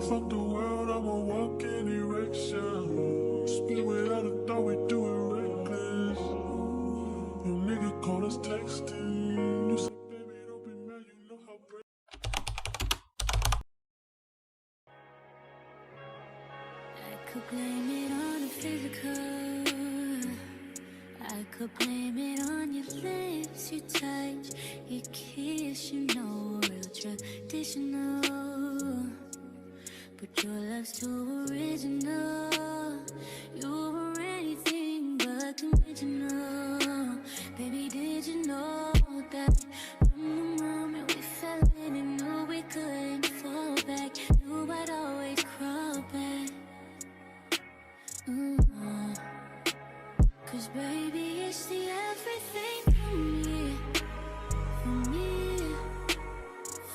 Fuck the world, I'm a walking erection. Spit without a thought, we do it reckless. Your nigga call us texting. You said, baby, don't be mad, you know how brave. I could blame it on the physical. I could blame it on your lips, your touch, your kiss, you know, real traditional. But your love's too original. You were anything but conventional. Baby, did you know that from the moment we fell in and knew we couldn't fall back, knew I'd always crawl back. Cause baby, it's the everything for me, for me,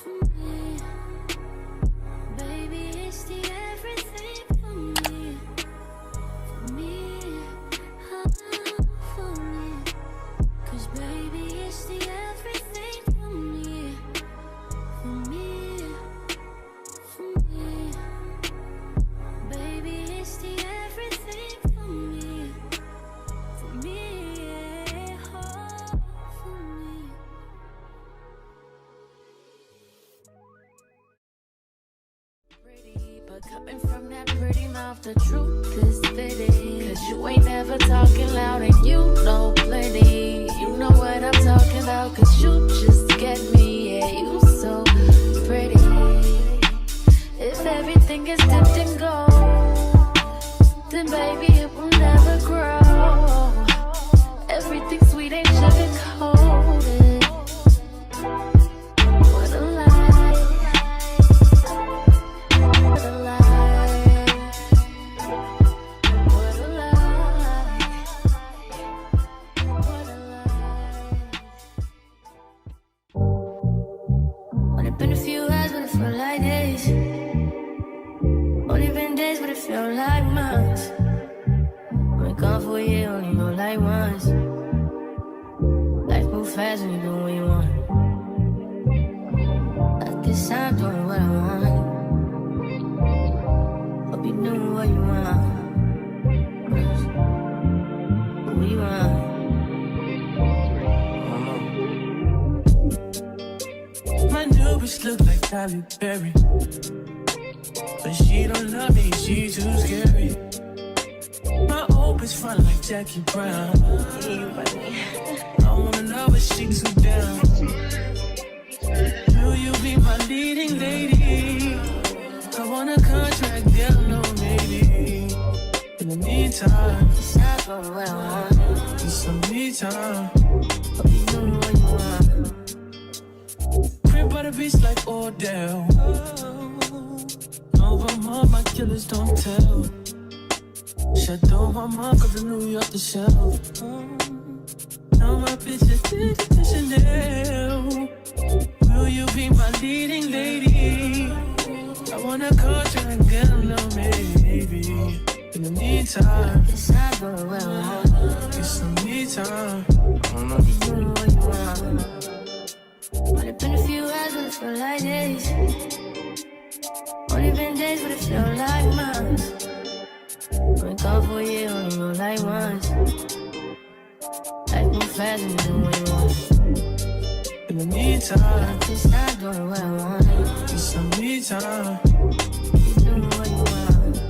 for me. Baby, it's the everything for me, for me, for me. Cause baby, it's the everything for me, for me, for me. Baby, it's the everything for me, for me, oh, for me. Pretty, but coming from that pretty mouth, the truth is fitting. Cause you ain't never talking loud and you know plenty. You know what I'm talking about, cause you just get me. Yeah, you so pretty. If everything is dipped in gold, then baby it will never grow. Everything sweet ain't sugar coated. What a lie. What a lie. What a lie. What a lie. Only been a few hours, but it felt like days. Only been days, but it felt like months. Been gone for a year, only know like once. Life move fast when you do what you want. At this time, doing what I want. Hope you doing what you want. What you want? My new bitch look like Halle Berry, but she don't love me, she too scary. My old bitch front like Jackie Brown. I wanna know if she too down. Will you be my leading lady? I want a contract, girl, no maybe. In the meantime, It's not going what I want. need some me time. Hope you doing what you want. Crib by the beach like Odell. Over all my killers don't tell. Shadow my mark of the New York the shelf. Now my bitch is to Chanel. Will you be my leading lady? I want a contract, girl, no maybe. In the meantime, It's not going what I want. get some me time. Hope you doing what you want. Only been a few hours, but it felt like days. Only been days, but it felt like months. Been gone for a year, only know like once. Life move fast when you do what you want. In the meantime, Just not doing what I want. get some me time. You doing what you want.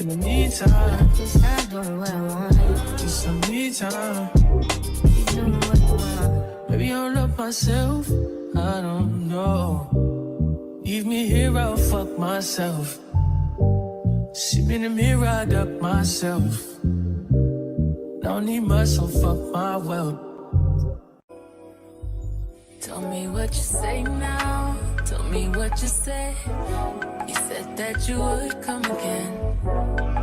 In the meantime, Just not doing what I want. get some me time. You doing what you want. Maybe I'll love myself, I don't know. Leave me here, I'll fuck myself. See me in the mirror, I duck myself. Don't need muscle, fuck my wealth. Tell me what you say now. Tell me what you said. You said that you would come again.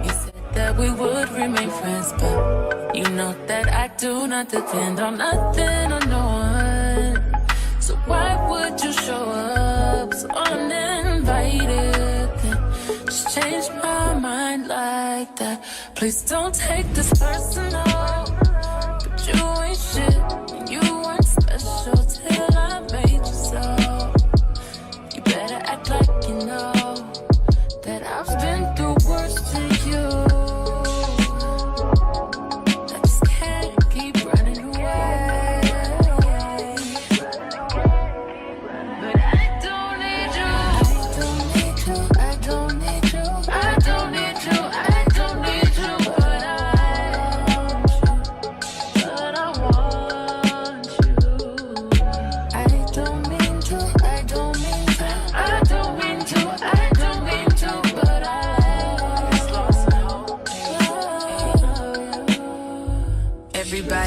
You said that we would remain friends, but you know that I do not depend on nothing or no one. So why would you show up so uninvited? Then just change my mind like that. Please don't take this personal. But you ain't shit, and you weren't special till I made you so. You better act like you know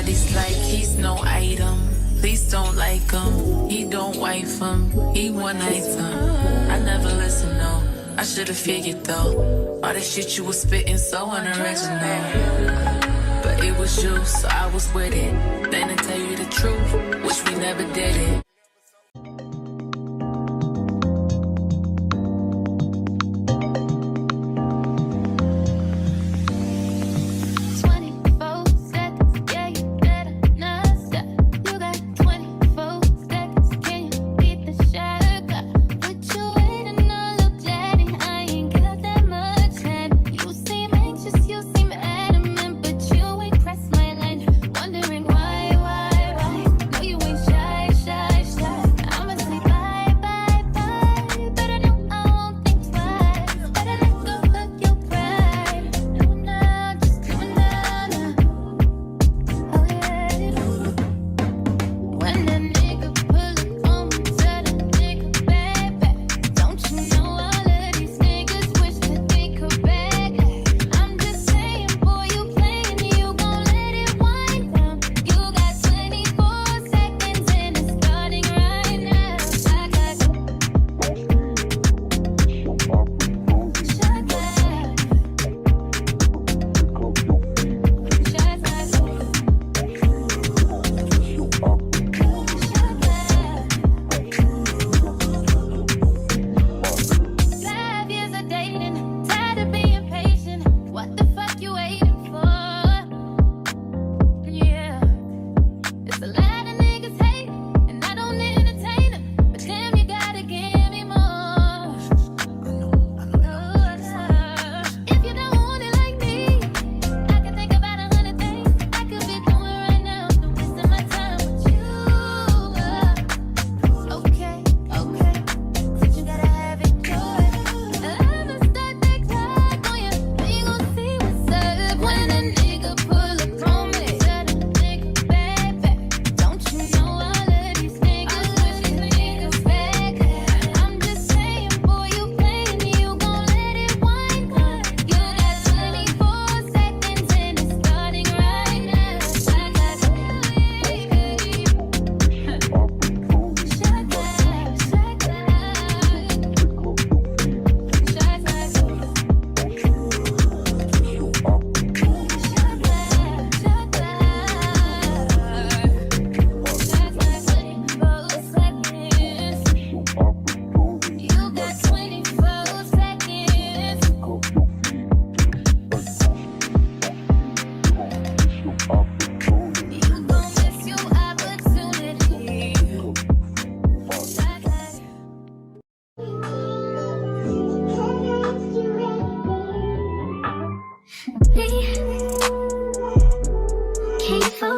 Everybody's like, he's no item. Please don't like him. He don't wife him. He one item. I never listen, no. I should've figured though. All the shit you was spitting so unoriginal. But it was you, so I was with it. Then to tell you the truth, wish we never did it.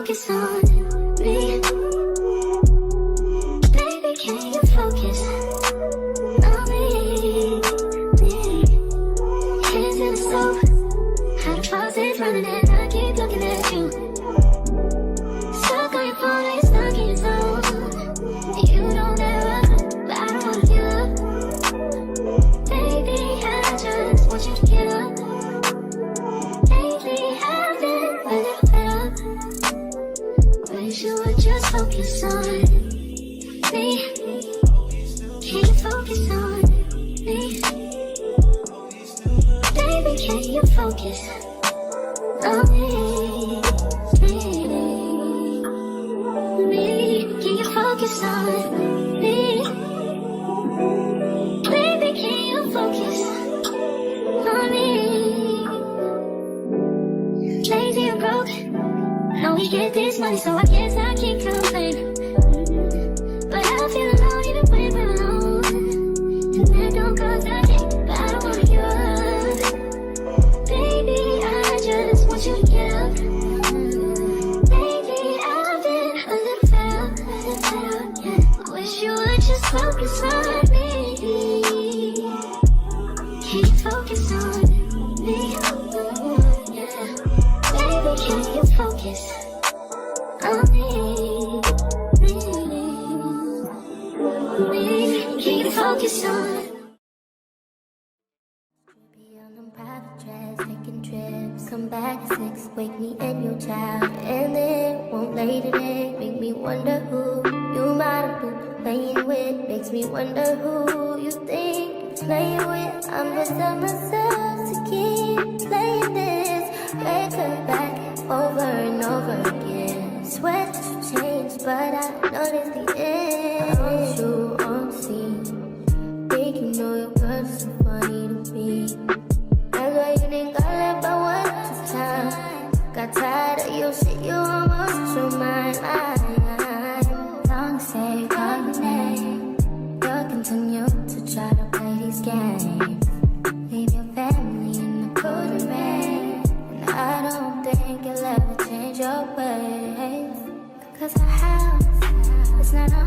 focus on me? Baby, can you focus on me? Hands in the stove, how the faucet's running and I keep looking at you. Stuck on your phone, you're stuck in your zone. You don't ever, but I don't wanna give up. Baby, I just want you to get up. Lately, I've been a little fed up. Wish you would just focus on me. Can you focus on me? Baby, can you focus on me? Can you focus on me? Baby, can you focus on me? Lazy and broke, know we get this money, so I guess I can't complain. But I feel alone even when we're alone, and that don't cause nothing, but I don't wanna give up. Baby, I just want you to get up. Baby, I've been a little fed up, yeah. Wish you would just focus on me. Can you focus on me? Yeah. Baby, can you focus on me? Can you focus on? private jets, taking trips. Come back at 6, wake me and your child. And then won't lay today, make me wonder who you might have been playing with. Makes me wonder who you think you're playing with. I'm gonna tell myself to keep playing this record back over and over again. Swear that you changed, but I noticed the end. I want you on the scene. Think you know your girl's so funny to me. That's why you didn't got left by one time. Got tired of your shit, you almost your mind. Long say call your name. You'll continue to try to play these games. Leave your family in the cold rain. And I don't think you'll ever change your ways. Cause our house is not a